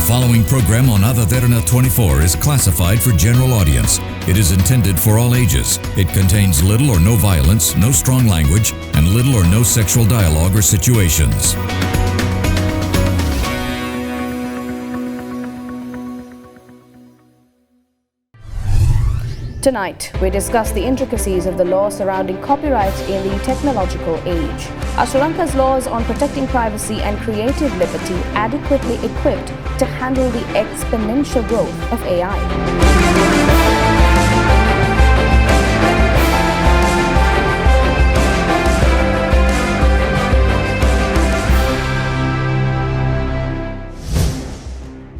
following program on Other Derana 24 is classified for general audience. It is intended for all ages. It contains little or no violence, no strong language, and little or no sexual dialogue or situations. Tonight, we discuss the intricacies of the law surrounding copyright in the technological age. Are Sri Lanka's laws on protecting privacy and creative liberty adequately equipped to handle the exponential growth of AI?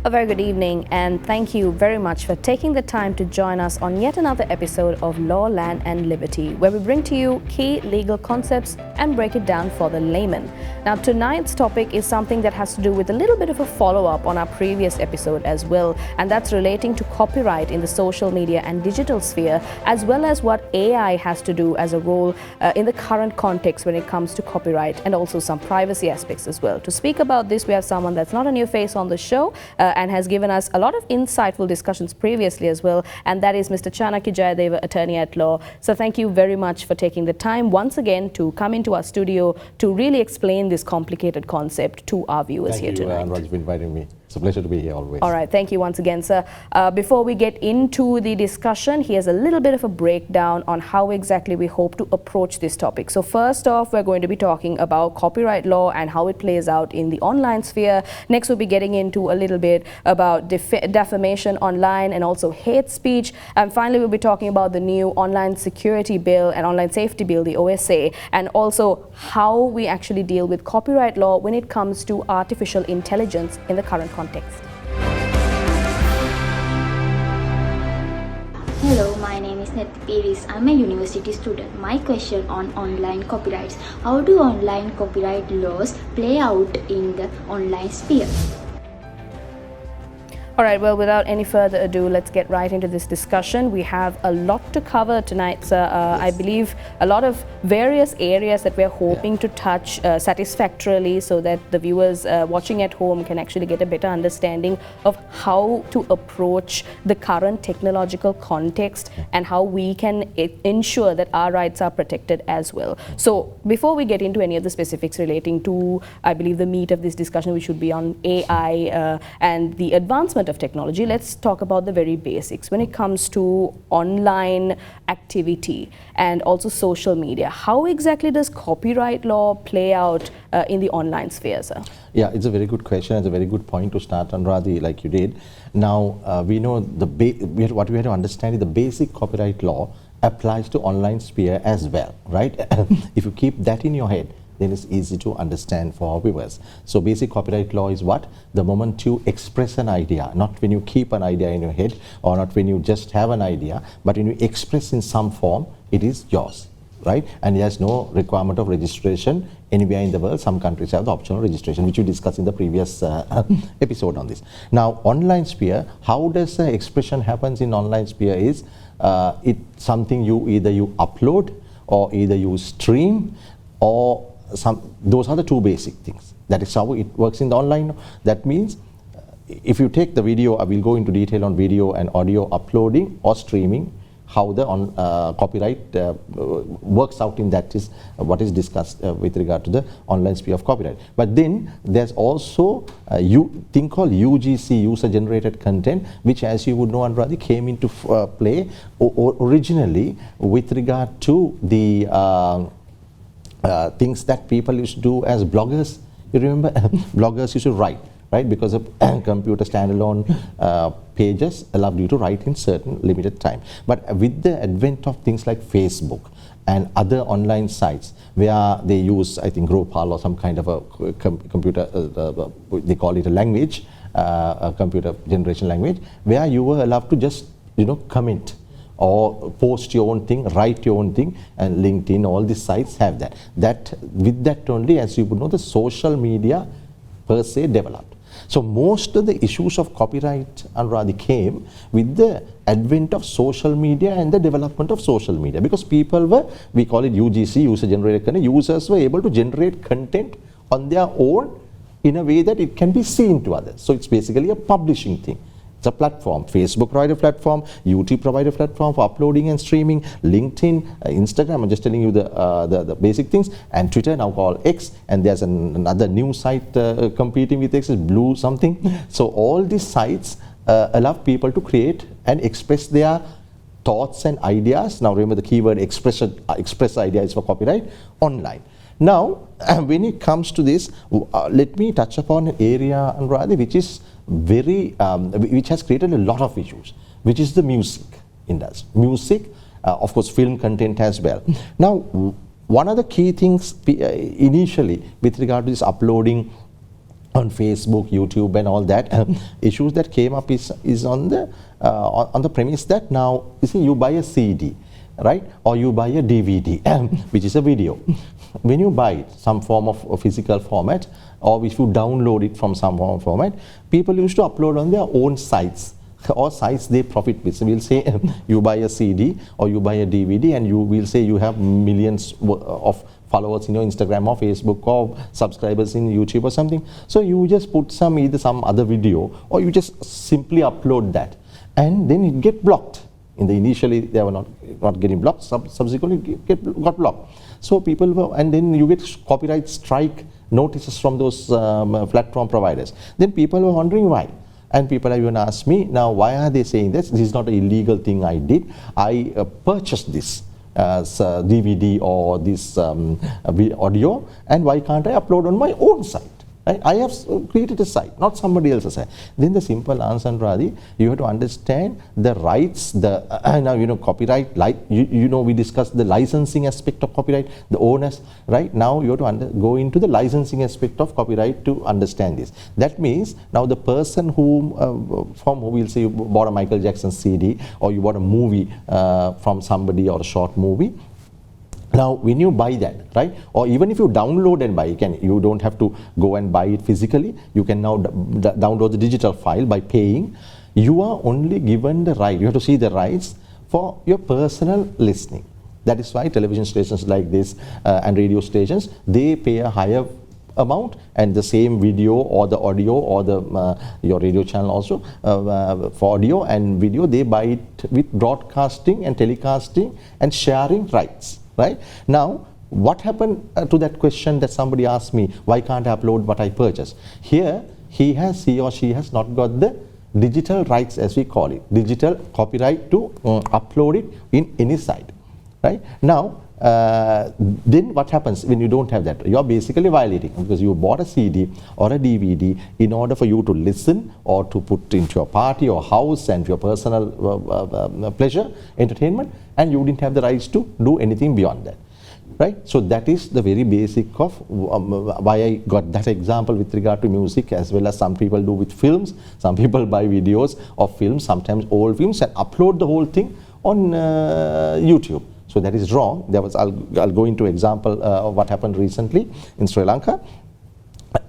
A very good evening, and thank you very much for taking the time to join us on yet another episode of Law, Land and Liberty, where we bring to you key legal concepts and break it down for the layman. Now, tonight's topic is something that has to do with a little bit of a follow-up on our previous episode as well, and that's relating to copyright in the social media and digital sphere, as well as what AI has to do as a role in the current context when it comes to copyright, and also some privacy aspects as well. To speak about this, we have someone that's not a new face on the show, and has given us a lot of insightful discussions previously as well, and that is Mr. Chanakya Jayadeva, attorney at law. So thank you very much for taking the time once again to come into our studio to really explain this complicated concept to our viewers here tonight. Thank you, Anuraj, for inviting me. It's a pleasure to be here always. All right, thank you once again, sir. Before we get into the discussion, here's a little bit of a breakdown on how exactly we hope to approach this topic. So first off, we're going to be talking about copyright law and how it plays out in the online sphere. Next, we'll be getting into a little bit about defamation online and also hate speech. And finally, we'll be talking about the new online security bill and online safety bill, the OSA, and also how we actually deal with copyright law when it comes to artificial intelligence in the current context. Hello, my name is Neti Piris. I'm a university student. My question on online copyrights. How do online copyright laws play out in the online sphere? All right, well, without any further ado, let's get right into this discussion. We have a lot to cover tonight, sir. Yes. I believe a lot of various areas that we're hoping to touch satisfactorily so that the viewers watching at home can actually get a better understanding of how to approach the current technological context and how we can ensure that our rights are protected as well. So before we get into any of the specifics relating to, I believe, the meat of this discussion, which should be on AI and the advancement of technology, let's talk about the very basics. When it comes to online activity and also social media, how exactly does copyright law play out in the online sphere, sir? Yeah, it's a very good question. It's a very good point to start, Anuraj, like you did. Now, we know what we have to understand is the basic copyright law applies to online sphere as well, right? If you keep that in your head, then it's easy to understand for our viewers. So basic copyright law is what? The moment you express an idea, not when you keep an idea in your head or not when you just have an idea, but when you express in some form, it is yours, right? And there's no requirement of registration anywhere in the world. Some countries have the optional registration, which we discussed in the previous episode on this. Now, online sphere, how does the expression happens in online sphere is, it's something either you upload or either you stream or those are the two basic things. That is how it works in the online. That means if you take the video, I will go into detail on video and audio uploading or streaming, how the copyright works out in that is what is discussed with regard to the online sphere of copyright. But then there's also a thing called UGC, user generated content, which, as you would know, Anuraj, came into play originally with regard to the things that people used to do as bloggers. You remember bloggers used to write, right? Because of computer standalone pages allowed you to write in certain limited time. But with the advent of things like Facebook and other online sites where they use, I think, Gropal or some kind of a computer, they call it a language, a computer generation language, where you were allowed to just, comment or post your own thing, write your own thing, and LinkedIn, all these sites have that. With that only, as you would know, the social media per se developed. So most of the issues of copyright, Anuraj, came with the advent of social media and the development of social media, because people were, we call it UGC, user generated content, users were able to generate content on their own in a way that it can be seen to others. So it's basically a publishing thing. It's a platform. Facebook provide a platform, YouTube provide a platform for uploading and streaming, LinkedIn, Instagram, I'm just telling you the basic things, and Twitter, now called X, and there's another new site competing with X, is Blue something. So all these sites allow people to create and express their thoughts and ideas. Now remember the keyword express ideas for copyright online. Now when it comes to this, let me touch upon an area, Anuradhi, which is which has created a lot of issues, which is the music industry. Music, of course film content as well. Now one of the key things initially with regard to this uploading on Facebook, YouTube and all that, issues that came up is on the premise that now, you see, you buy a CD, right, or you buy a DVD, which is a video. When you buy it, some form of a physical format, or if you download it from some form of format, people used to upload on their own sites, or sites they profit with. So we'll say you buy a CD or you buy a DVD, and you will say you have millions of followers in your Instagram or Facebook or subscribers in YouTube or something. So you just put either some other video, or you just simply upload that, and then it get blocked. Initially they were not getting blocked, subsequently got blocked. So people were, and then you get copyright strike notices from those platform providers. Then people were wondering why. And people have even asked me, now why are they saying this? This is not an illegal thing I did. I purchased this as DVD or this audio, and why can't I upload on my own site? Right? I have created a site, not somebody else's site. Then the simple answer, Radhi, you have to understand the rights, now copyright, we discussed the licensing aspect of copyright, the owners, right? Now you have to go into the licensing aspect of copyright to understand this. That means now the person from who will say you bought a Michael Jackson CD, or you bought a movie from somebody, or a short movie. Now when you buy that, right, or even if you download and buy, you don't have to go and buy it physically. You can now download the digital file by paying. You are only given the right, you have to see the rights for your personal listening. That is why television stations like this and radio stations, they pay a higher amount, and the same video or the audio or the your radio channel also for audio and video, they buy it with broadcasting and telecasting and sharing rights. Right? Now, what happened to that question that somebody asked me, why can't I upload what I purchased? Here, he or she has not got the digital rights, as we call it, digital copyright to upload it in any site. Right? Now, then what happens when you don't have that? You are basically violating, because you bought a CD or a DVD in order for you to listen or to put into your party or house and your personal pleasure, entertainment, and you didn't have the rights to do anything beyond that. Right? So that is the very basic of why I got that example with regard to music, as well as some people do with films. Some people buy videos of films, sometimes old films, and upload the whole thing on YouTube. So that is wrong. I'll go into example of what happened recently in Sri Lanka.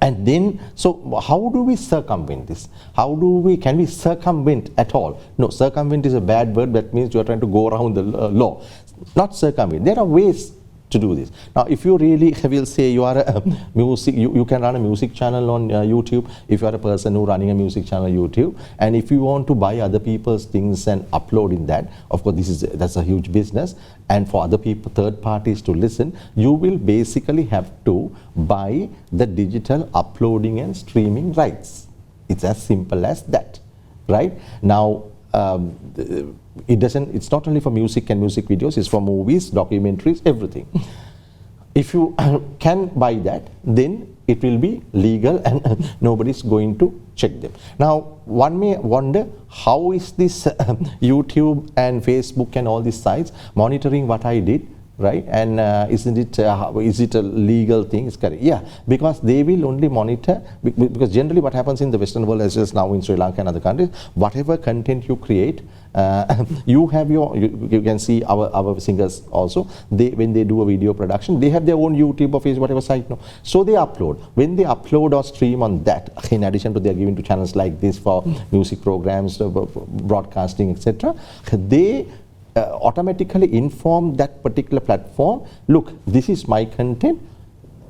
And then, so how do we circumvent this? Can we circumvent at all? No, circumvent is a bad word. That means you are trying to go around the law. Not circumvent. There are ways to do this. Now, if you really will say you are a music, you can run a music channel on YouTube. If you are a person who running a music channel on YouTube, and if you want to buy other people's things and upload in that, of course, that's a huge business. And for other people, third parties to listen, you will basically have to buy the digital uploading and streaming rights. It's as simple as that, right? Now, it's not only for music and music videos, it's for movies, documentaries, everything. If you can buy that, then it will be legal and nobody's going to check them. Now, one may wonder, how is this YouTube and Facebook and all these sites monitoring what I did? Right? And is it a legal thing? It's correct. Yeah, because they will only monitor, because generally what happens in the Western world, as well as now in Sri Lanka and other countries, whatever content you create, you can see our singers also, when they do a video production, they have their own YouTube or Facebook, whatever site. No. So they upload. When they upload or stream on that, in addition to they're giving to channels like this for music programs, broadcasting, etc., they automatically inform that particular platform, look, this is my content,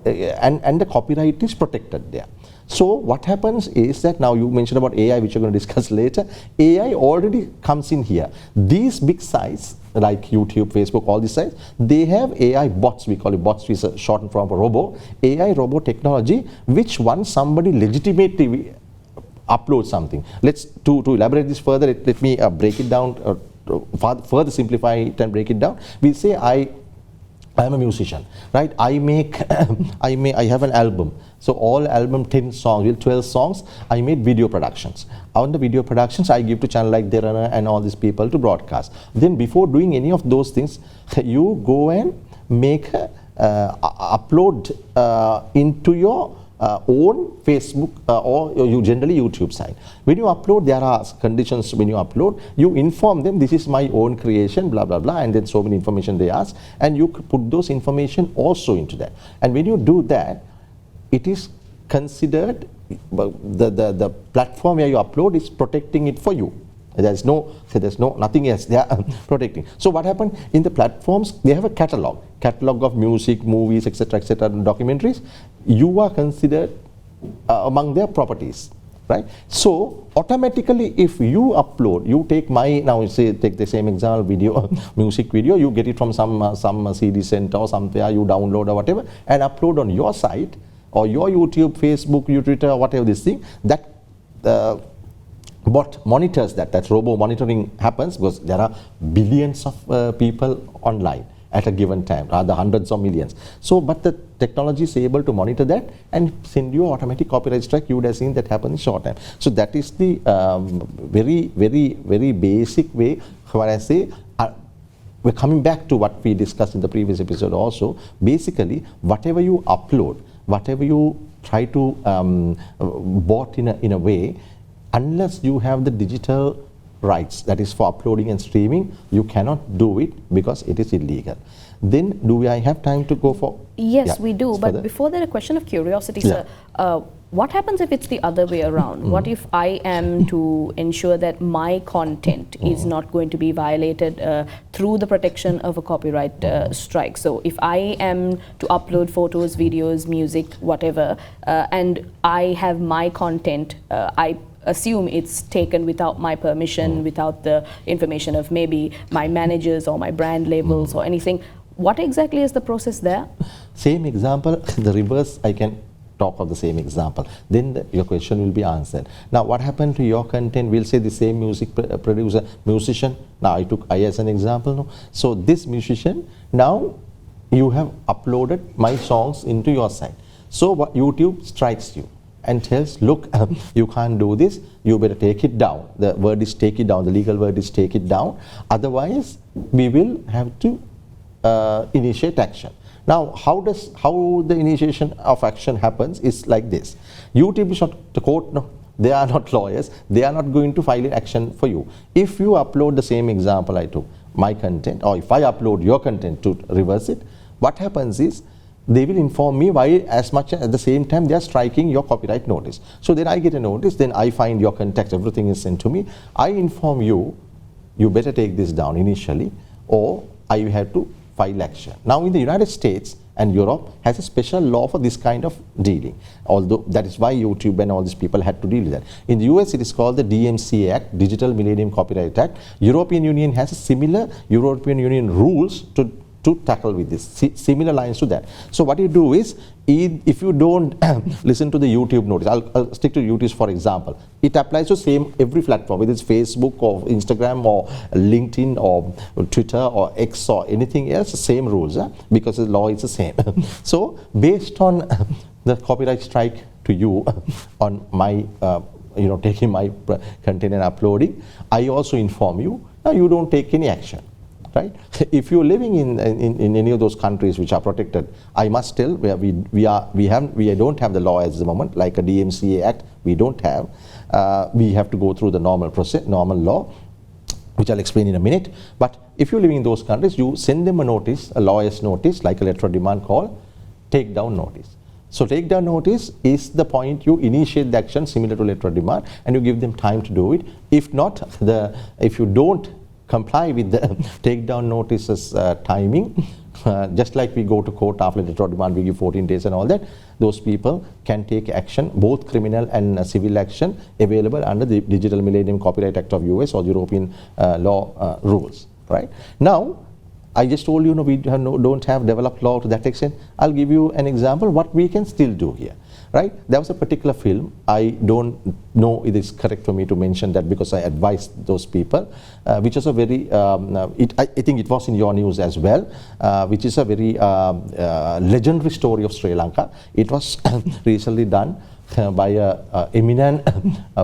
and the copyright is protected there. So what happens is that now you mentioned about AI, which you're going to discuss later. AI already comes in here. These big sites like YouTube, Facebook, all these sites, they have AI bots. We call it bots, which is a shortened form for robo. AI robo technology, which once somebody legitimately uploads something. To elaborate this further, let me break it down, further simplify it and break it down. We say I am a musician, right? I have an album. So all album 10 songs, 12 songs, I made video productions. On the video productions, I give to channel like Derana and all these people to broadcast. Then before doing any of those things, you go and make upload into your own Facebook or you generally YouTube site. When you upload, there are conditions when you upload. You inform them, this is my own creation, blah, blah, blah, and then so many information they ask, and you put those information also into that. And when you do that, it is considered, the platform where you upload is protecting it for you. There's nothing else they are protecting. So what happened in the platforms, they have a catalog of music, movies, etc., and documentaries. You are considered among their properties, right? So automatically, if you upload, you take take the same example, video, music video, you get it from some CD center or somewhere, you download or whatever, and upload on your site or your YouTube, Facebook, your Twitter, whatever this thing, that bot monitors that robo monitoring happens because there are billions of people online at a given time, rather hundreds of millions. So, but the technology is able to monitor that and send you automatic copyright strike. You would have seen that happen in short time. So that is the very basic way where I say, we're coming back to what we discussed in the previous episode also. Basically, whatever you upload, whatever you try to bot in a way, unless you have the digital rights, that is for uploading and streaming, you cannot do it because it is illegal. Then do I have time to go for? Yes, we do. But before that, a question of curiosity, sir. What happens if it's the other way around? What if I am to ensure that my content is not going to be violated through the protection of a copyright strike? So if I am to upload photos, videos, music, whatever, and I have my content, I assume it's taken without my permission, without the information of maybe my managers or my brand labels or anything. What exactly is the process there? Same example, the reverse, I can talk of the same example. Then your question will be answered. Now, what happened to your content? We'll say the same music producer, musician. Now, I took I as an example. No? So, this musician, now you have uploaded my songs into your site. So, what YouTube strikes you and tells, look, you can't do this, you better take it down. The word is take it down, the legal word is take it down. Otherwise, we will have to initiate action. Now, how the initiation of action happens is like this. YouTube is not the court, no. They are not lawyers. They are not going to file an action for you. If you upload the same example I took, my content, or if I upload your content to reverse it, what happens is, they will inform me why as much at the same time they are striking your copyright notice. So then I get a notice, then I find your contact, everything is sent to me. I inform you, you better take this down initially, or I have to file action. Now in the United States and Europe has a special law for this kind of dealing. Although that is why YouTube and all these people had to deal with that. In the US it is called the DMCA Act, Digital Millennium Copyright Act. European Union has a similar European Union rules to tackle with this, similar lines to that. So what you do is, if you don't listen to the YouTube notice, I'll stick to YouTube for example, it applies to same every platform, whether it's Facebook or Instagram or LinkedIn or Twitter or X or anything else, same rules, because the law is the same. So based on the copyright strike to you on my, taking my content and uploading, I also inform you, now you don't take any action. Right? If you're living in any of those countries which are protected, I must tell where we don't have the law at the moment, like a DMCA Act, we don't have. We have to go through the normal process, normal law, which I'll explain in a minute. But if you're living in those countries, you send them a notice, a lawyer's notice, like a letter of demand called takedown notice. So takedown notice is the point you initiate the action similar to letter of demand, and you give them time to do it. If not, if you don't comply with the takedown notices timing, just like we go to court after letter of demand, we give 14 days and all that, those people can take action, both criminal and civil action, available under the Digital Millennium Copyright Act of US or the European law rules, right? Now, I just told you, we don't have developed law to that extent. I'll give you an example what we can still do here, right? There was a particular film. I don't know it is correct for me to mention that because I advised those people, which is a very, I think it was in your news as well, which is a very legendary story of Sri Lanka. It was recently done by a eminent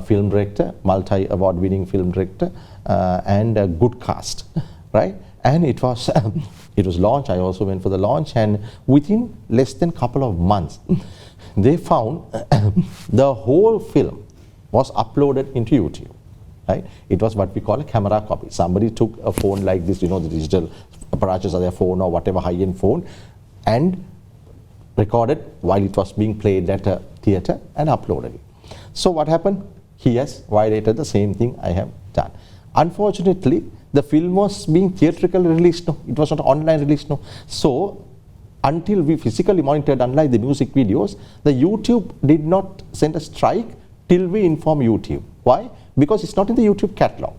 film director, multi-award winning film director, and a good cast, right? And it was it was launched. I also went for the launch, and within less than couple of months, they found the whole film was uploaded into YouTube. Right? It was what we call a camera copy. Somebody took a phone like this, the digital apparatus of their phone or whatever high-end phone, and recorded while it was being played at a theater and uploaded it. So what happened? He has violated the same thing I have done. Unfortunately, the film was being theatrically released, no. It was not online released, no. So, until we physically monitored, unlike the music videos, the YouTube did not send a strike till we inform YouTube. Why? Because it's not in the YouTube catalog.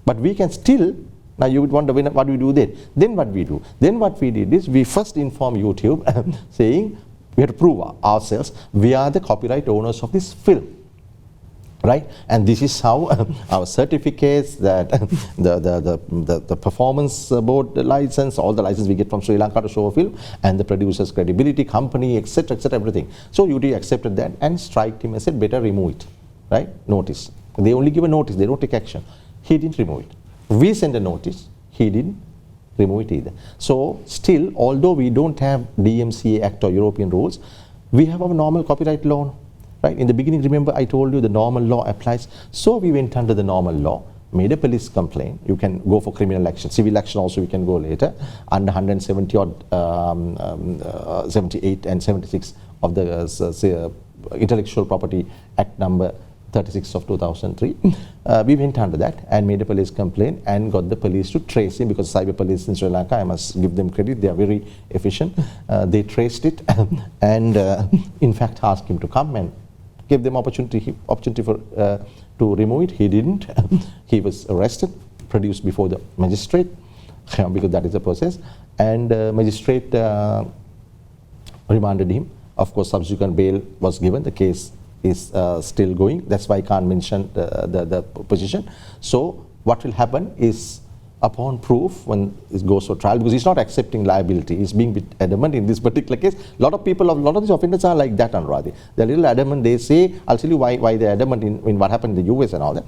But we can still, now you would wonder what we do then. Then what we do? Then what we did is we first inform YouTube saying we have to prove ourselves, we are the copyright owners of this film. Right, and this is how our certificates, that the performance board license, all the license we get from Sri Lanka to show a film, and the producer's credibility, company, etc., everything. So UD accepted that and striked him and said, better remove it, right? Notice. They only give a notice, they don't take action. He didn't remove it. We send a notice, he didn't remove it either. So still, although we don't have DMCA Act or European rules, we have our normal copyright law. Right? In the beginning, remember I told you the normal law applies. So we went under the normal law, made a police complaint. You can go for criminal action. Civil action also we can go later. Under 170 or 78 and 76 of the Intellectual Property Act number 36 of 2003. We went under that and made a police complaint and got the police to trace him, because cyber police in Sri Lanka, I must give them credit, they are very efficient. They traced it and in fact asked him to come and gave them opportunity for to remove it. He didn't. He was arrested, produced before the magistrate, because that is the process, and magistrate remanded him. Of course, subsequent bail was given. The case is still going. That's why I can't mention the position. So what will happen is, upon proof, when it goes for trial, because he's not accepting liability, he's being a bit adamant in this particular case. A lot of these offenders are like that, Anuradhi. They're a little adamant. They say, I'll tell you why they're adamant in what happened in the US and all that.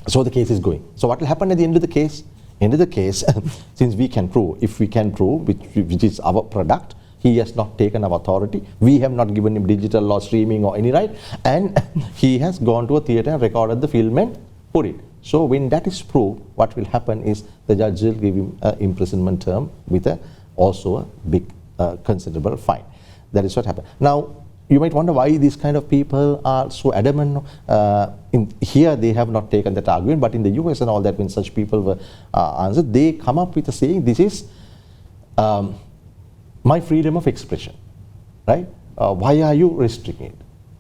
So the case is going. So what will happen at the end of the case? Since we can prove, if we can prove, which is our product, he has not taken our authority. We have not given him digital or streaming or any right, and he has gone to a theatre and recorded the film and put it. So when that is proved, what will happen is the judge will give him an imprisonment term with also a big considerable fine. That is what happened. Now you might wonder why these kind of people are so adamant. Here they have not taken that argument, but in the US and all that, when such people were answered, they come up with a saying, this is my freedom of expression, right? Why are you restricting it?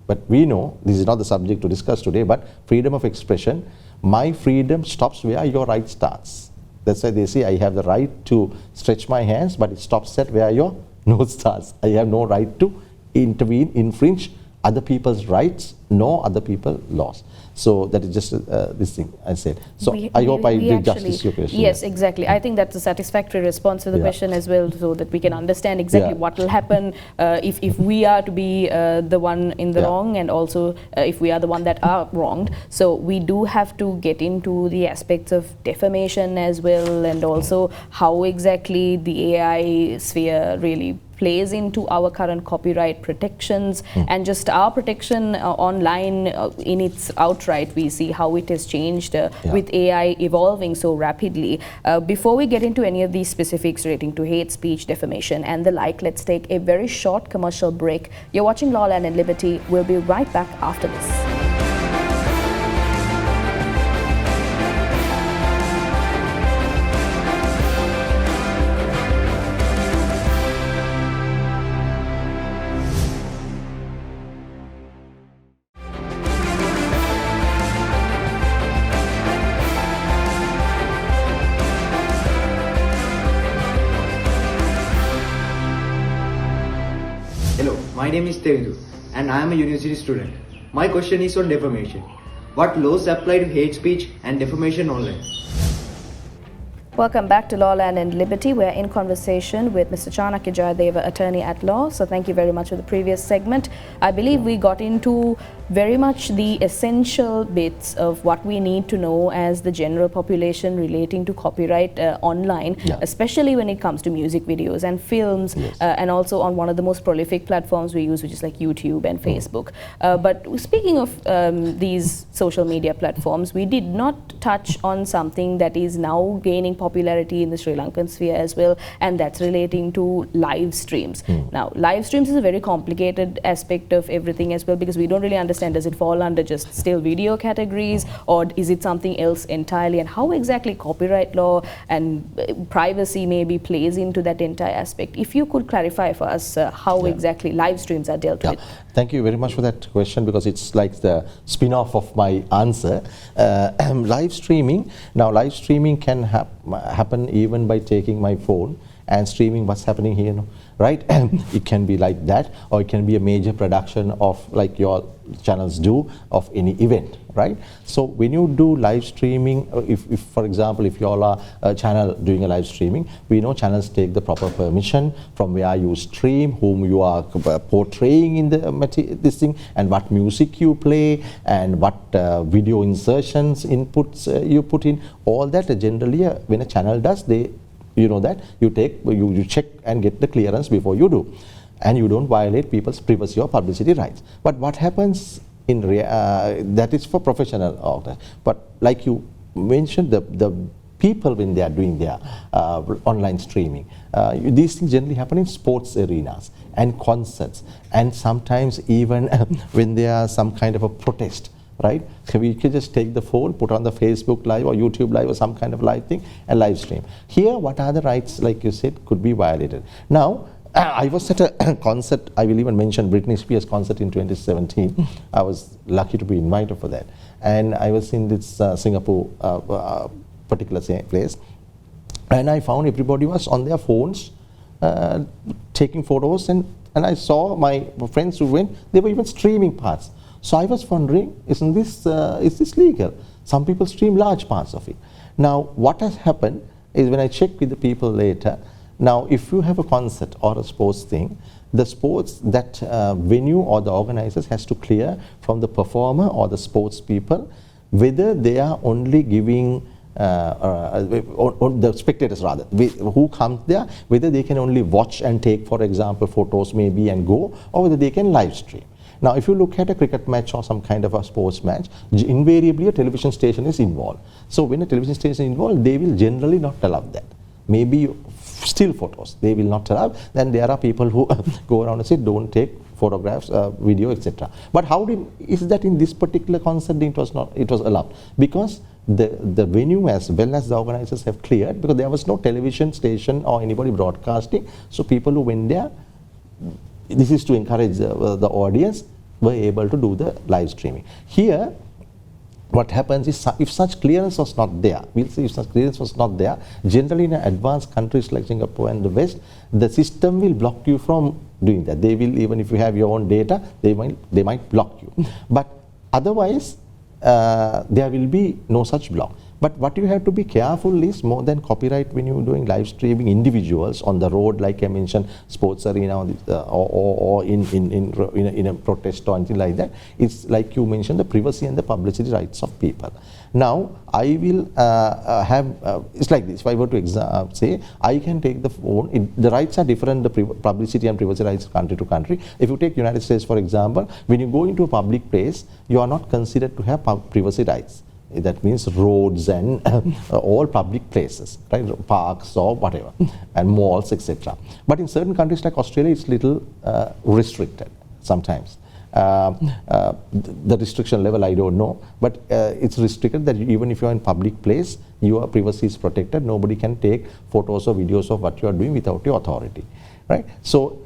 But we know, this is not the subject to discuss today, but freedom of expression, my freedom stops where your right starts. That's why they say I have the right to stretch my hands, but it stops at where your nose starts. I have no right to intervene, infringe other people's rights, nor other people's laws. So that is just this thing I said. So I hope I did justice to your question. Yes, exactly. I think that's a satisfactory response to the question as well, so that we can understand exactly what will happen if we are to be the one in the wrong, and also if we are the one that are wronged. So we do have to get into the aspects of defamation as well, and also how exactly the AI sphere really plays into our current copyright protections and just our protection online in its outright. We see how it has changed with AI evolving so rapidly. Before we get into any of these specifics relating to hate speech, defamation and the like, let's take a very short commercial break. You're watching Law, Land and Liberty. We'll be right back after this. name is Tevidu and I am a university student. My question is on defamation. What laws apply to hate speech and defamation online? Welcome back to Law, Land and Liberty. We're in conversation with Mr. Chanakya Jayadeva, attorney at law. So thank you very much for the previous segment. I believe we got into very much the essential bits of what we need to know as the general population relating to copyright online, especially when it comes to music videos and films, and also on one of the most prolific platforms we use, which is like YouTube and Facebook. But speaking of these social media platforms, we did not touch on something that is now gaining popularity in the Sri Lankan sphere as well, and that's relating to live streams. Now, live streams is a very complicated aspect of everything as well, because we don't really understand, does it fall under just still video categories, or is it something else entirely, and how exactly copyright law and privacy maybe plays into that entire aspect. If you could clarify for us how exactly live streams are dealt with. Thank you very much for that question, because it's like the spin-off of my answer. Live streaming, now live streaming can happen even by taking my phone and streaming what's happening here, right? It can be like that, or it can be a major production of, like your channels do, of any event, right? So when you do live streaming, if for example, if you all are a channel doing a live streaming, we know channels take the proper permission from where you stream, whom you are portraying in the this thing, and what music you play, and what video insertions, inputs you put in. All that generally when a channel does, you know that you check and get the clearance before you do, and you don't violate people's privacy or publicity rights. But what happens in that is for professional order. But like you mentioned, the people when they are doing their online streaming, these things generally happen in sports arenas and concerts, and sometimes even when there are some kind of a protest, right? We can just take the phone, put on the Facebook Live or YouTube Live or some kind of live thing and live stream. Here, what are the rights, like you said, could be violated? Now, I was at a concert, I will even mention Britney Spears concert in 2017. I was lucky to be invited for that. And I was in this Singapore particular place. And I found everybody was on their phones taking photos, and I saw my friends who went, they were even streaming parts. So I was wondering, is this legal? Some people stream large parts of it. Now, what has happened is, when I checked with the people later, now if you have a concert or a sports thing, the sports, that venue or the organizers has to clear from the performer or the sports people whether they are only giving or the spectators rather, who comes there, whether they can only watch and take, for example, photos maybe and go, or whether they can live stream. Now, if you look at a cricket match or some kind of a sports match, invariably a television station is involved. So when a television station is involved, they will generally not allow that. Maybe still photos, they will not allow. Then there are people who go around and say, don't take photographs, video, etc. But how is that in this particular concert it was allowed? Because the venue as well as the organizers have cleared, because there was no television station or anybody broadcasting. So people who went there, this is to encourage the audience, were able to do the live streaming. Here, what happens is, if such clearance was not there, we'll say if such clearance was not there, generally in advanced countries like Singapore and the West, the system will block you from doing that. They will, even if you have your own data, they might block you. But otherwise, there will be no such block. But what you have to be careful is, more than copyright, when you're doing live streaming individuals on the road, like I mentioned, sports arena, or in a protest or anything like that, it's like you mentioned, the privacy and the publicity rights of people. Now, I will it's like this. If I were to say, I can take the phone, the rights are different, the publicity and privacy rights country to country. If you take United States, for example, when you go into a public place, you are not considered to have privacy rights. That means roads and all public places, right? Parks or whatever, and malls, etc. But in certain countries like Australia, it's little restricted sometimes. The restriction level, I don't know, but it's restricted that even if you're in public place, your privacy is protected. Nobody can take photos or videos of what you are doing without your authority, right? So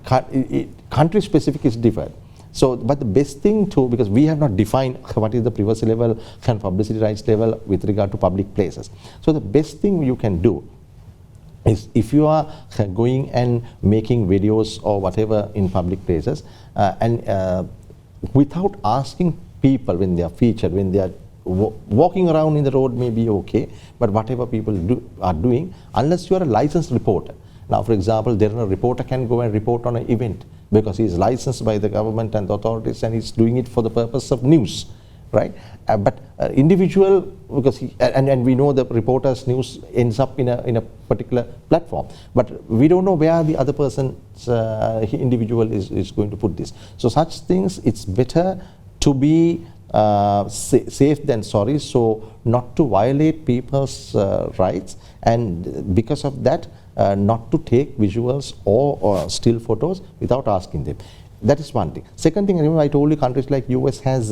country specific is different. So, but the best thing because we have not defined what is the privacy level and publicity rights level with regard to public places. So the best thing you can do is if you are going and making videos or whatever in public places and without asking people when they are featured, when they are walking around in the road may be okay, but whatever people are doing, unless you are a licensed reporter. Now, for example, Derana reporter can go and report on an event because he is licensed by the government and the authorities and he's doing it for the purpose of news, right? But individual, because and we know the reporter's news ends up in a particular platform, but we don't know where the other person's individual is going to put this. So such things, it's better to be safe than sorry, so not to violate people's rights, and because of that not to take visuals or still photos without asking them. That is one thing. Second thing, remember I told you countries like US has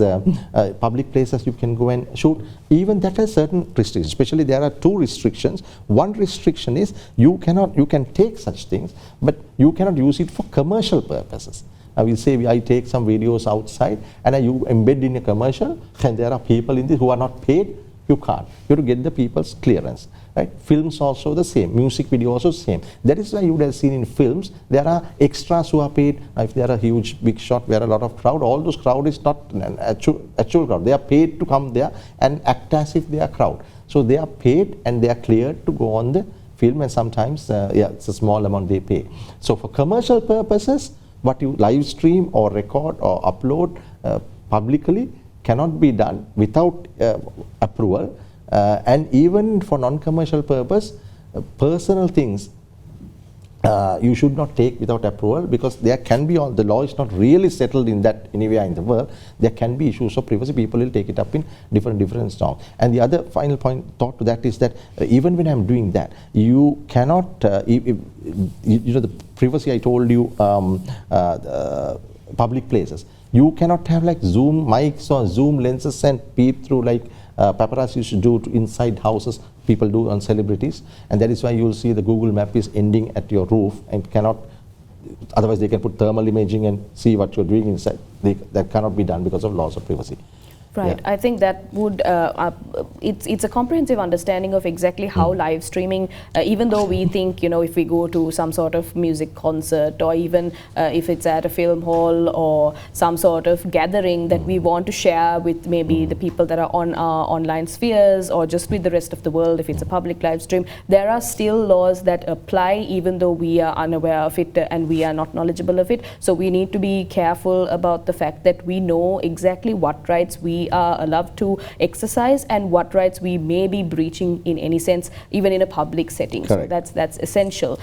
public places you can go and shoot. Even that has certain restrictions. Especially there are two restrictions. One restriction is you can take such things, but you cannot use it for commercial purposes. I will say I take some videos outside and you embed in a commercial, and there are people in this who are not paid. You can't. You have to get the people's clearance. Right? Films also the same. Music video also same. That is why you would have seen in films there are extras who are paid. If there are a huge big shot where a lot of crowd, all those crowd is not an actual crowd. They are paid to come there and act as if they are crowd. So they are paid and they are cleared to go on the film, and sometimes it's a small amount they pay. So for commercial purposes, what you live stream or record or upload publicly cannot be done without approval, and even for non-commercial purpose, personal things you should not take without approval, because there can be the law is not really settled in that anywhere in the world. There can be issues of privacy. People will take it up in different songs. And the other final thought to that is that even when I'm doing that, you cannot you know the privacy I told you, public places, you cannot have like zoom mics or zoom lenses and peep through like paparazzi used to do to inside houses, people do on celebrities, and that is why you will see the Google map is ending at your roof and cannot, otherwise they can put thermal imaging and see what you're doing inside. That cannot be done because of laws of privacy. Right. Yeah. I think that would, it's a comprehensive understanding of exactly how live streaming, even though we think, you know, if we go to some sort of music concert, or even if it's at a film hall or some sort of gathering that we want to share with maybe the people that are on our online spheres, or just with the rest of the world, if it's a public live stream, there are still laws that apply even though we are unaware of it and we are not knowledgeable of it. So we need to be careful about the fact that we know exactly what rights we are allowed to exercise and what rights we may be breaching in any sense, even in a public setting. Correct. So that's essential.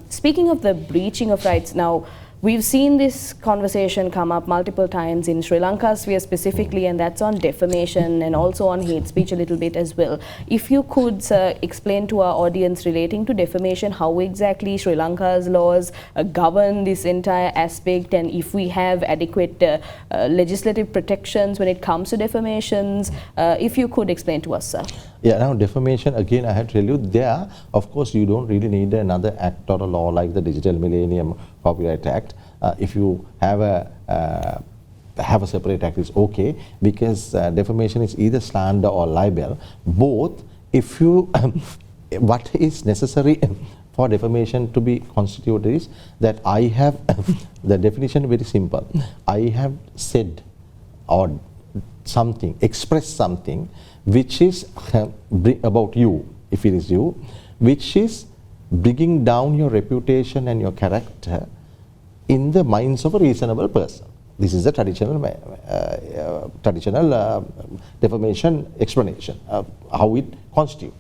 Speaking of the breaching of rights, now we've seen this conversation come up multiple times in Sri Lanka sphere specifically, and that's on defamation and also on hate speech a little bit as well. If you could explain to our audience relating to defamation how exactly Sri Lanka's laws govern this entire aspect, and if we have adequate legislative protections when it comes to defamations, if you could explain to us, sir. Yeah, now defamation, again I have to tell you, there of course you don't really need another act or a law like the Digital Millennium Copyright Act. If you have a separate act, it's okay, because defamation is either slander or libel. Both, if you what is necessary for defamation to be constituted is that I have the definition very simple. I have said or something, expressed something which is about you, if it is you, which is bringing down your reputation and your character in the minds of a reasonable person. This is the traditional defamation explanation of how it constitutes.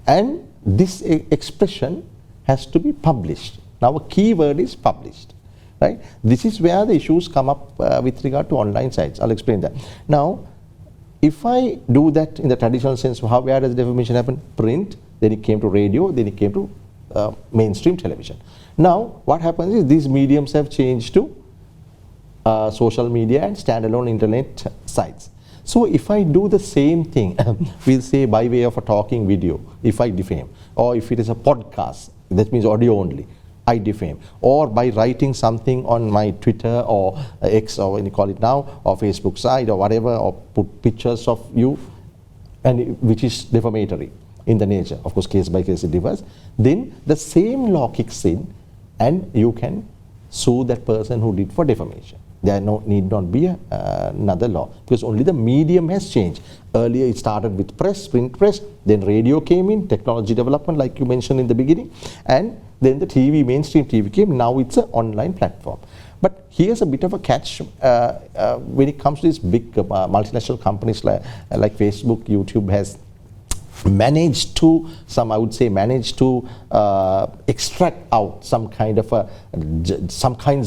And this expression has to be published. Now a key word is published. Right? This is where the issues come up with regard to online sites. I'll explain that. Now, if I do that in the traditional sense, where does defamation happen? Print, then it came to radio, then it came to mainstream television. Now, what happens is these mediums have changed to social media and standalone internet sites. So, if I do the same thing, we'll say by way of a talking video, if I defame, or if it is a podcast, that means audio only, I defame, or by writing something on my Twitter or X, or when you call it now, or Facebook site or whatever, or put pictures of you, and which is defamatory. in the nature. Of course, case by case it differs. Then the same law kicks in and you can sue that person who did for defamation. There need not be another law, because only the medium has changed. Earlier it started with press, print press, then radio came in, technology development like you mentioned in the beginning, and then the TV, mainstream TV came. Now it's an online platform. But here's a bit of a catch when it comes to these big multinational companies like Facebook, YouTube has managed to, managed to extract out some kinds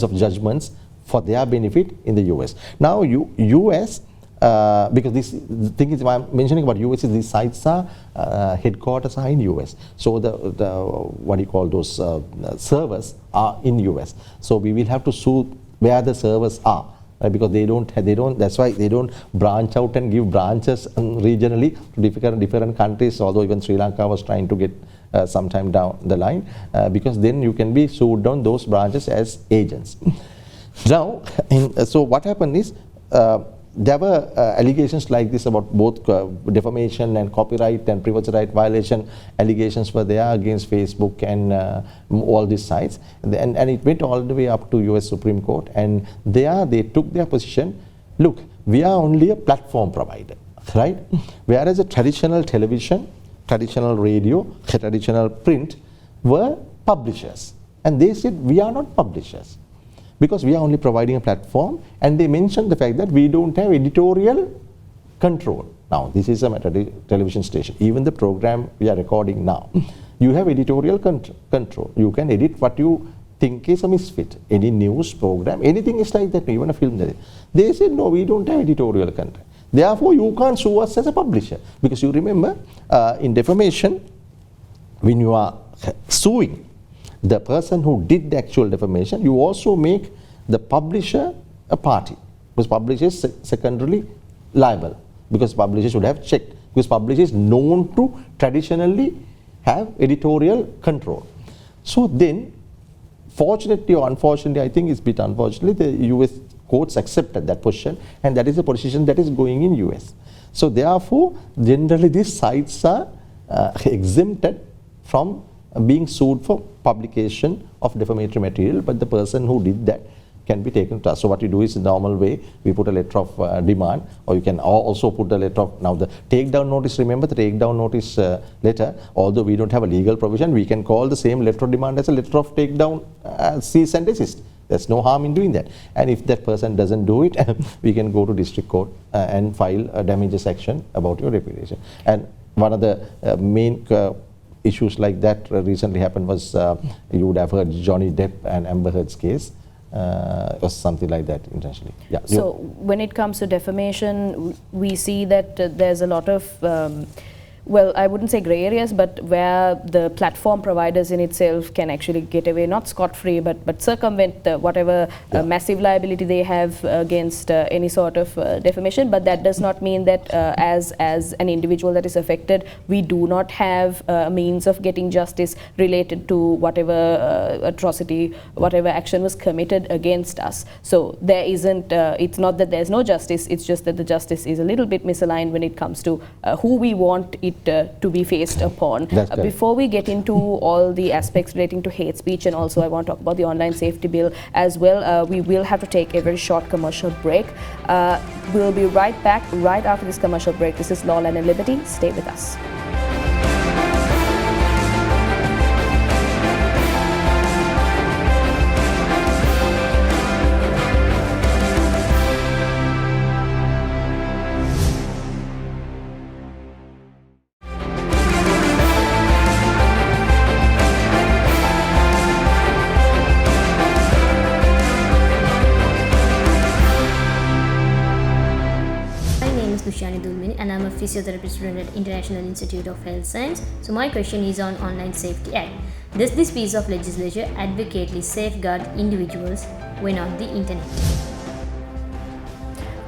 of judgments for their benefit in the US. Now US, because the thing is, I'm mentioning about US is these sites are headquarters are in US. So the what do you call those servers are in US. So we will have to sue where the servers are. Right, because that's why they don't branch out and give branches regionally to different countries, although even Sri Lanka was trying to get sometime down the line, because then you can be sued on those branches as agents. Now, so what happened is, there were allegations like this about both defamation and copyright and privacy right violation allegations were there against Facebook and all these sites, and it went all the way up to US Supreme Court, and there they took their position. Look, we are only a platform provider, right? Whereas a traditional television, traditional radio, traditional print were publishers, and they said we are not publishers, because we are only providing a platform, and they mentioned the fact that we don't have editorial control. Now, this is a television station. Even the program we are recording now, you have editorial control. You can edit what you think is a misfit. Any news program, anything is like that, even a film. They said, no, we don't have editorial control. Therefore, you can't sue us as a publisher. Because you remember, in defamation, when you are suing the person who did the actual defamation, you also make the publisher a party, because publisher is secondarily liable, because publisher should have checked, because publisher is known to traditionally have editorial control. So then, fortunately or unfortunately, I think it's a bit unfortunately, the US courts accepted that position, and that is a position that is going in US. So therefore, generally these sites are exempted from being sued for publication of defamatory material, but the person who did that can be taken to task. So what you do is, the normal way, we put a letter of demand, or you can also put a letter of, now the takedown notice, remember the takedown notice letter, although we don't have a legal provision, we can call the same letter of demand as a letter of takedown, cease and desist. There's no harm in doing that. And if that person doesn't do it, we can go to district court and file a damages action about your reputation. And one of the main issues like that recently happened was, you would have heard Johnny Depp and Amber Heard's case, or something like that intentionally. Yeah. So when it comes to defamation, we see that there's a lot of well, I wouldn't say grey areas, but where the platform providers in itself can actually get away, not scot-free, but circumvent whatever massive liability they have against any sort of defamation. But that does not mean that as an individual that is affected, we do not have a means of getting justice related to whatever atrocity, whatever action was committed against us. So there isn't, it's not that there's no justice, it's just that the justice is a little bit misaligned when it comes to who we want it to be faced upon. Before we get into all the aspects relating to hate speech, and also I want to talk about the online safety bill as well, we will have to take a very short commercial break. We'll be right back right after this commercial break. This is Law, Land and Liberty. Stay with us. And I'm a physiotherapy student at International Institute of Health Science. So my question is on Online Safety Act. Does this piece of legislation adequately safeguard individuals when on the internet?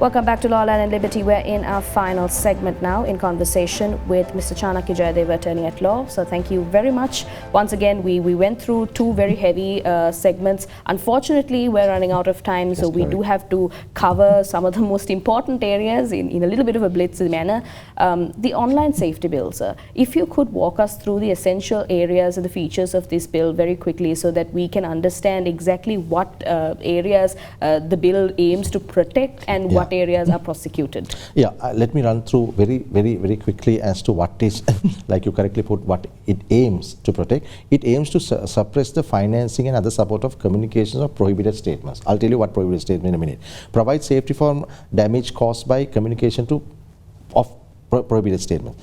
Welcome back to Law, Land and Liberty. We're in our final segment now in conversation with Mr. Chanakya Jayadeva, attorney at law. So thank you very much. Once again, we went through two very heavy segments. Unfortunately, we're running out of time, so we do have to cover some of the most important areas in a little bit of a blitz manner. The online safety bill, sir. If you could walk us through the essential areas and the features of this bill very quickly so that we can understand exactly what areas the bill aims to protect and what areas are prosecuted. Yeah, let me run through very quickly as to what is, like you correctly put, what it aims to protect. It aims to suppress the financing and other support of communications of prohibited statements. I'll tell you what prohibited statement in a minute. Provide safety from damage caused by communication of prohibited statements.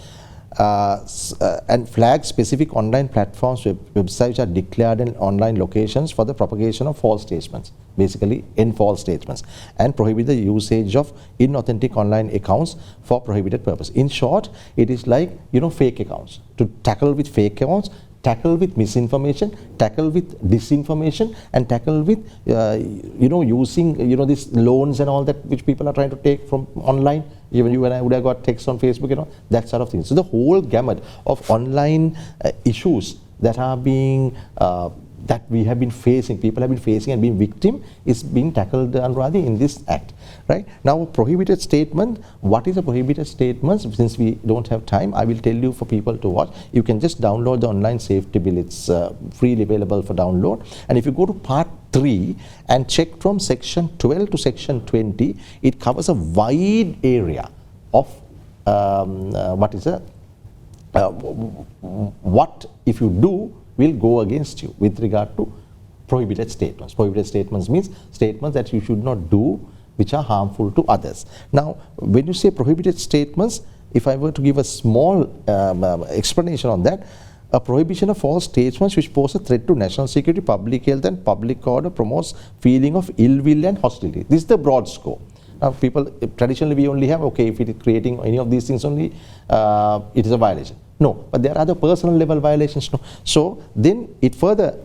And flag specific online platforms, websites are declared in online locations for the propagation of false statements, basically in false statements, and prohibit the usage of inauthentic online accounts for prohibited purpose. In short, it is like, fake accounts. To tackle with fake accounts, tackle with misinformation, tackle with disinformation, and tackle with using these loans and all that which people are trying to take from online. Even you and I would have got texts on Facebook, that sort of thing. So the whole gamut of online issues that are being that we have been facing, people have been facing and being victim, is being tackled, Anuradhi, in this act. Right now, prohibited statement. What is a prohibited statement? Since we don't have time, I will tell you for people to watch. You can just download the online safety bill. It's freely available for download. And if you go to part 3 and check from section 12 to section 20, it covers a wide area of what if you do will go against you with regard to prohibited statements. Prohibited statements means statements that you should not do which are harmful to others. Now, when you say prohibited statements, if I were to give a small explanation on that, a prohibition of false statements which pose a threat to national security, public health and public order, promotes feeling of ill will and hostility. This is the broad scope. Now, people, traditionally we only have, okay, if it is creating any of these things only, it is a violation. No, but there are other personal level violations. No. So then it further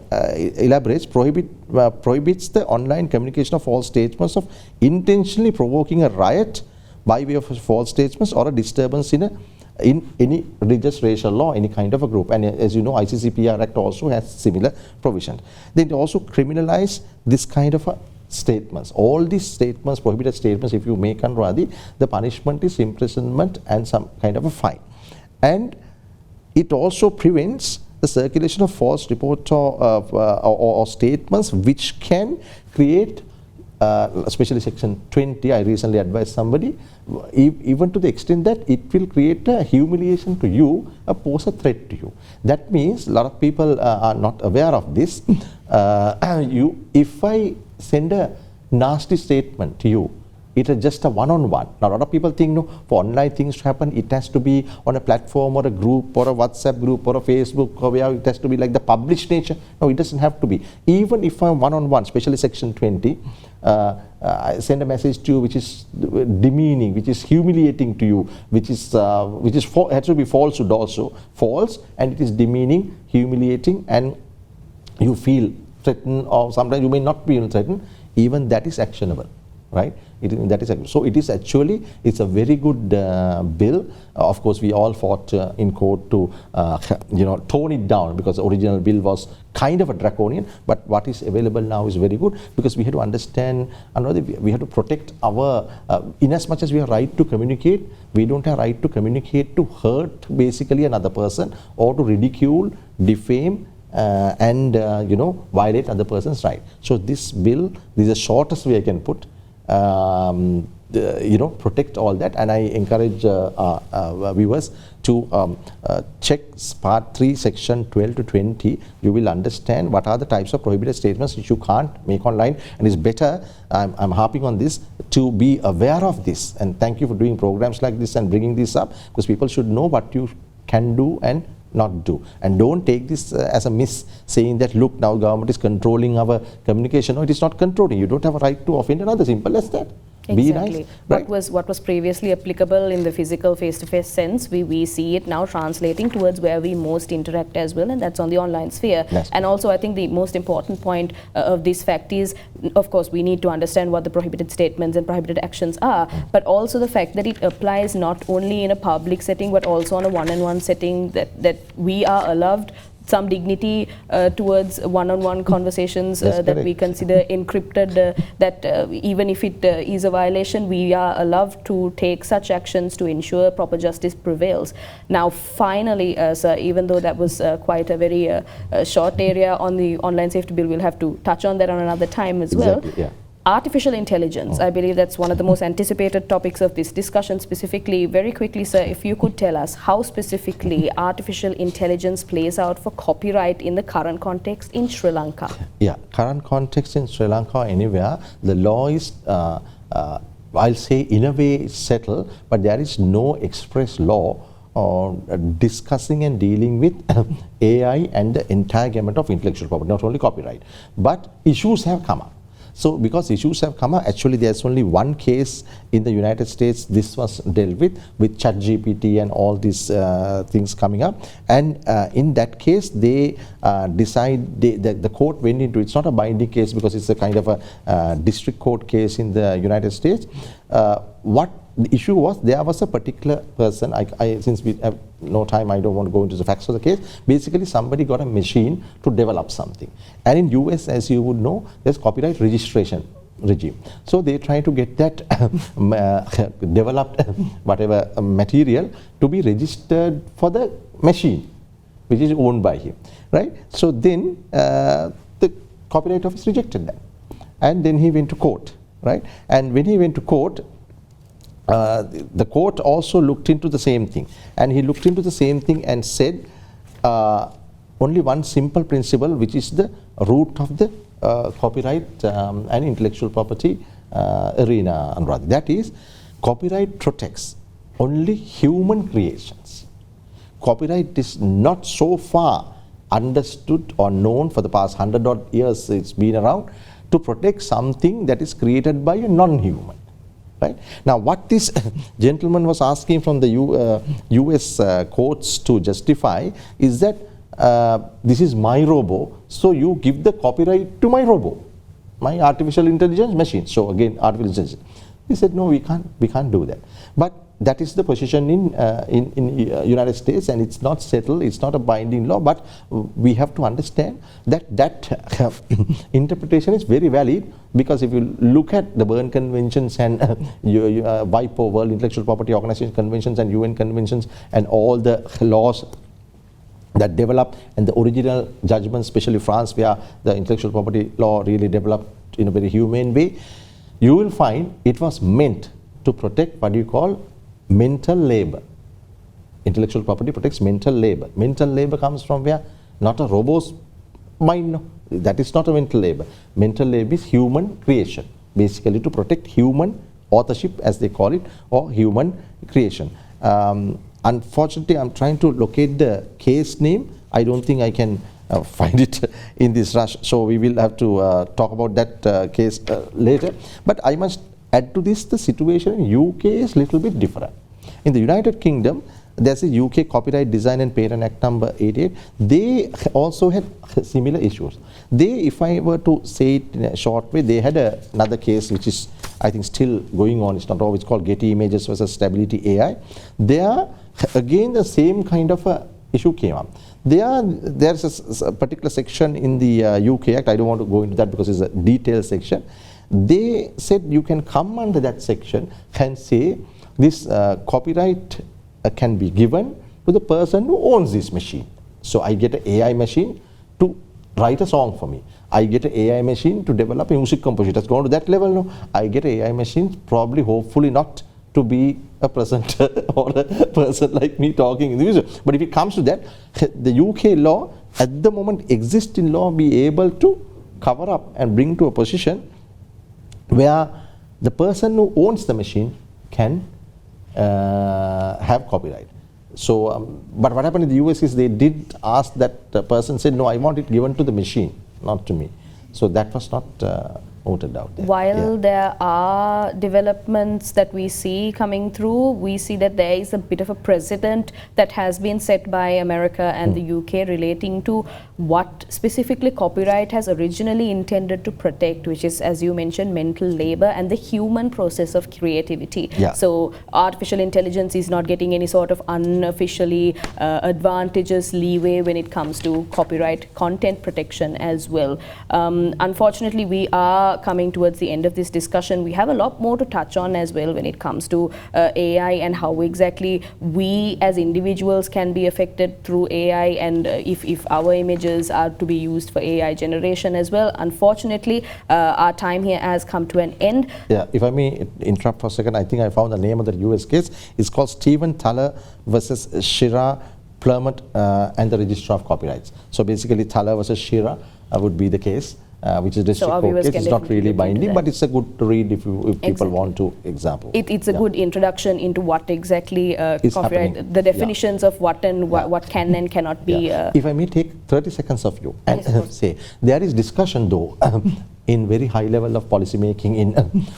elaborates, prohibits the online communication of false statements of intentionally provoking a riot by way of false statements or a disturbance in any religious, racial law, any kind of a group. And as you know, ICCPR Act also has similar provisions. Then it also criminalize this kind of statements. All these statements, prohibited statements, if you make, Anuradhi, the punishment is imprisonment and some kind of a fine. And it also prevents the circulation of false reports or statements which can create, especially section 20, I recently advised somebody, even to the extent that it will create a humiliation to you, pose a threat to you. That means a lot of people are not aware of this. If I send a nasty statement to you, it is just a one-on-one. Now, a lot of people think, no, for online things to happen, it has to be on a platform or a group or a WhatsApp group or a Facebook, or where it has to be like the published nature. No, it doesn't have to be. Even if I'm one-on-one, especially section 20, I send a message to you which is demeaning, which is humiliating to you, which has to be falsehood also, false, and it is demeaning, humiliating, and you feel threatened, or sometimes you may not be threatened. Even that is actionable. Right? So it is actually, it's a very good bill. Of course, we all fought in court to tone it down, because the original bill was kind of a draconian. But what is available now is very good, because we have to understand, we have to protect our, in as much as we have right to communicate, we don't have right to communicate to hurt basically another person, or to ridicule, defame, and violate other person's right. So this bill, this is the shortest way I can put. Protect all that, and I encourage viewers to check part 3, section 12 to 20. You will understand what are the types of prohibited statements which you can't make online, and it's better, I'm harping on this, to be aware of this. And thank you for doing programs like this and bringing this up, because people should know what you can do and not do. And don't take this as a miss, saying that, look, now government is controlling our communication. No, it is not controlling. You don't have a right to offend another. Simple as that. Be Exactly. nice, right? What was previously applicable in the physical face-to-face sense, we see it now translating towards where we most interact as well, and that's on the online sphere. That's and also, I think the most important point of this fact is, of course, we need to understand what the prohibited statements and prohibited actions are, but also the fact that it applies not only in a public setting, but also on a one-on-one setting, that we are allowed some dignity towards one-on-one conversations that we consider encrypted, that even if it is a violation, we are allowed to take such actions to ensure proper justice prevails. Now, finally, sir, even though that was quite a very short area on the online safety bill, we'll have to touch on that on another time as well. Yeah. Artificial intelligence, I believe that's one of the most anticipated topics of this discussion. Specifically, very quickly, sir, if you could tell us how specifically artificial intelligence plays out for copyright in the current context in Sri Lanka. Yeah, current context in Sri Lanka or anywhere, the law is, I'll say in a way settled, but there is no express law or discussing and dealing with AI and the entire gamut of intellectual property, not only copyright. But issues have come up. So because issues have come up, actually there's only one case in the United States this was dealt with ChatGPT and all these things coming up. And in that case, they the court went into, it's not a binding case because it's a kind of a district court case in the United States. What the issue was, there was a particular person, since we have no time, I don't want to go into the facts of the case. Basically, somebody got a machine to develop something. And in US, as you would know, there's copyright registration regime. So they try to get that developed whatever material to be registered for the machine, which is owned by him, right? So then the Copyright Office rejected that. And then he went to court, right? And when he went to court, the court also looked into the same thing, and he looked into the same thing and said only one simple principle, which is the root of the copyright and intellectual property arena, Anuradha. That is, copyright protects only human creations. Copyright is not so far understood or known for the past 100 odd years it's been around to protect something that is created by a non-human. Right? Now, what this gentleman was asking from the US courts to justify is that this is my robo, so you give the copyright to my robo, my artificial intelligence machine. So again, artificial intelligence. He said, no, we can't do that. But that is the position in United States, and it's not settled, it's not a binding law, but we have to understand that interpretation is very valid, because if you look at the Berne Conventions and WIPO, World Intellectual Property Organization Conventions, and UN Conventions, and all the laws that developed, and the original judgments, especially France, where the intellectual property law really developed in a very humane way, you will find it was meant to protect what you call mental labor. Intellectual property protects mental labor. Mental labor comes from where? Not a robot's mind. No. That is not a mental labor. Mental labor is human creation, basically to protect human authorship, as they call it, or human creation. Unfortunately, I'm trying to locate the case name. I don't think I can find it in this rush, so we will have to talk about that case later. But I must add to this, the situation in UK is a little bit different. In the United Kingdom, there's a UK Copyright Design and Patent Act number 88. They also had similar issues. If I were to say it in a short way, they had another case which is, I think, still going on. It's not always called Getty Images versus Stability AI. There, again, the same kind of a issue came up. There's a particular section in the UK Act. I don't want to go into that because it's a detailed section. They said you can come under that section and say this copyright can be given to the person who owns this machine. So I get an AI machine to write a song for me. I get an AI machine to develop a music composition. It's gone to that level now. I get an AI machine, probably, hopefully not to be a presenter or a person like me talking in the music. But if it comes to that, the UK law at the moment, existing law, be able to cover up and bring to a position where the person who owns the machine can have copyright. So, but what happened in the US is they did ask that the person said, no, I want it given to the machine, not to me. So that was not mooted out there. While there are developments that we see coming through, we see that there is a bit of a precedent that has been set by America and the UK relating to what specifically copyright has originally intended to protect, which is, as you mentioned, mental labor and the human process of creativity. Yeah. So artificial intelligence is not getting any sort of unofficially advantageous leeway when it comes to copyright content protection as well. Unfortunately, we are coming towards the end of this discussion. We have a lot more to touch on as well when it comes to AI and how exactly we as individuals can be affected through AI, and if our images are to be used for AI generation as well. Unfortunately, our time here has come to an end. Yeah, if I may interrupt for a second, I think I found the name of the US case. It's called Stephen Thaler versus Shira Plummet and the Registrar of Copyrights. So basically Thaler versus Shira would be the case. Which is district court case. It's not really binding, but it's a good to read if people want to example. It's a good introduction into what exactly copyright, happening. the definitions of what and what can and cannot be. If I may take 30 seconds of you and say, there is discussion though in very high level of policy making in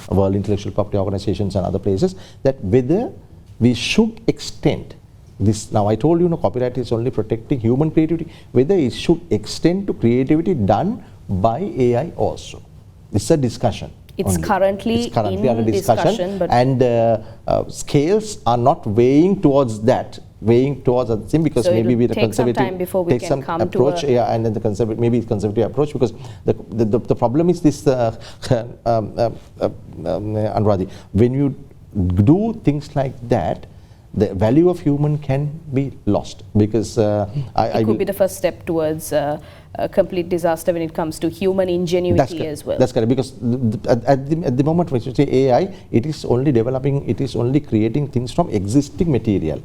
World Intellectual Property Organizations and other places, that whether we should extend this. Now I told you, copyright is only protecting human creativity, whether it should extend to creativity done by AI also. It's a discussion. It's currently under discussion, but scales are not weighing towards that, other thing, because so maybe with a take some conservative time before we can come approach, to a and then the conservative approach, because the problem is this, Anuradhi, when you do things like that, the value of human can be lost, because it could be the first step towards a complete disaster when it comes to human ingenuity as well. That's correct, because at the moment when you say AI, it is only developing, it is only creating things from existing material.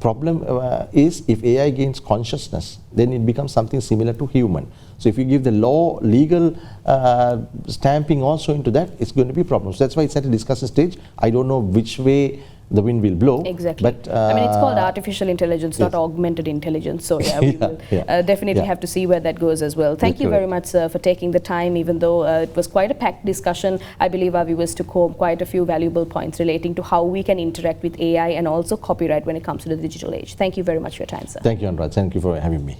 Problem is, if AI gains consciousness, then it becomes something similar to human. So if you give the legal stamping also into that, it's going to be problems. That's why it's at a discussion stage. I don't know which way the wind will blow. Exactly. But I mean, it's called artificial intelligence, not augmented intelligence. So yeah, we will definitely have to see where that goes as well. Thank you very much, sir, for taking the time, even though it was quite a packed discussion. I believe our viewers took home quite a few valuable points relating to how we can interact with AI and also copyright when it comes to the digital age. Thank you very much for your time, sir. Thank you, Anurag. Thank you for having me.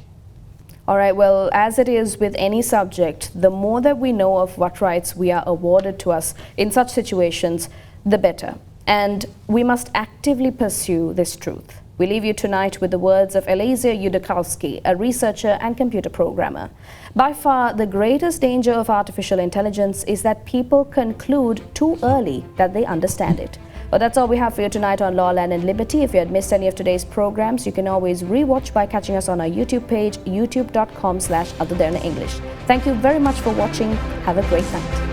All right, well, as it is with any subject, the more that we know of what rights we are awarded to us in such situations, the better. And we must actively pursue this truth. We leave you tonight with the words of Eliezer Yudokalski, a researcher and computer programmer. By far, the greatest danger of artificial intelligence is that people conclude too early that they understand it. Well, that's all we have for you tonight on Law, Land and Liberty. If you had missed any of today's programs, you can always rewatch by catching us on our YouTube page, youtube.com/Derana English. Thank you very much for watching. Have a great night.